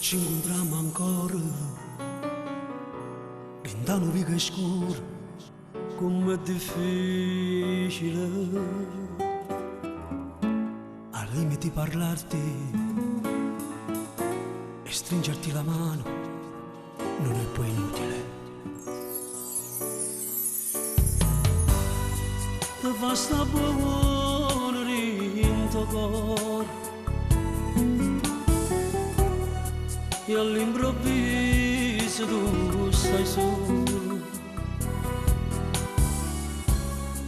ci incontriamo ancora, lontano vico e scuro, com'è difficile al limite parlarti e stringerti la mano non è poi inutile. Ti fa sta buona in tuo cuore e all'improvviso tu stai solo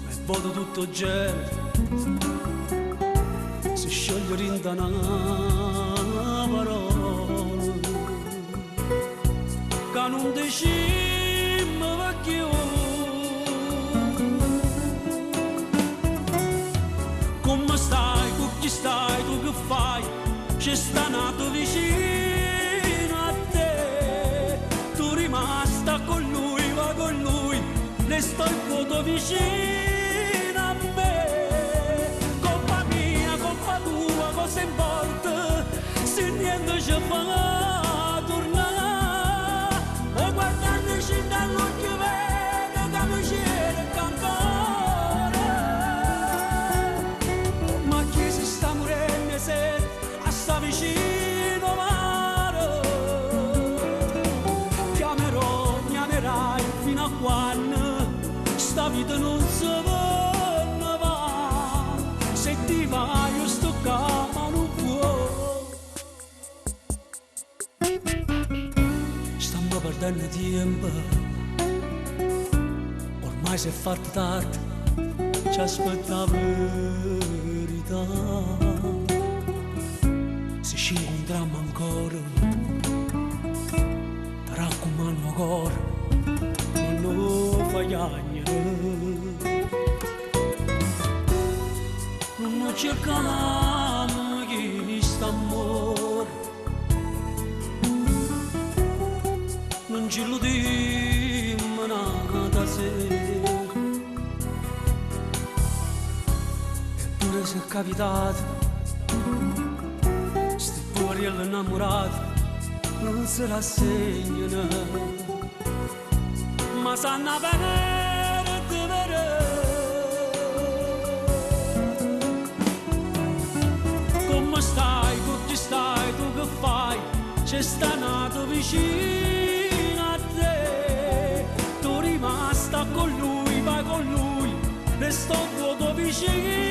e vedo tutto il genere si scioglie in una parola che non decima più. Come stai, con chi stai, tu che fai? C'è sta nato vicino a te, tu rimasta con lui, va con lui, ne sto il vuoto vicino a me. Colpa mia, colpa tua, cosa importa, se niente ci fa tornare, o guardandoci dall'occhio vedo che mi cerca ancora. Ma chi si sta morendo se a sta vicino mare? Chiamerai fino a quando sta vita non si ne va. Se ti va io sto qua ma non può. Stiamo perdendo tempo, ormai si è fatto tardi, ci aspetta la verità. Se ci incontriamo ancora, ti raccomando ancora, non fai chiagnere, non cercare chi sta amore, non ci illudiamo nata sera, eppure se è capitato e l'innamorato non se la segnano, ma sanno venire di vedere. Come stai, con chi stai, tu che fai? C'è sta nato vicino a te, tu rimasta con lui, vai con lui, resto vuoto vicino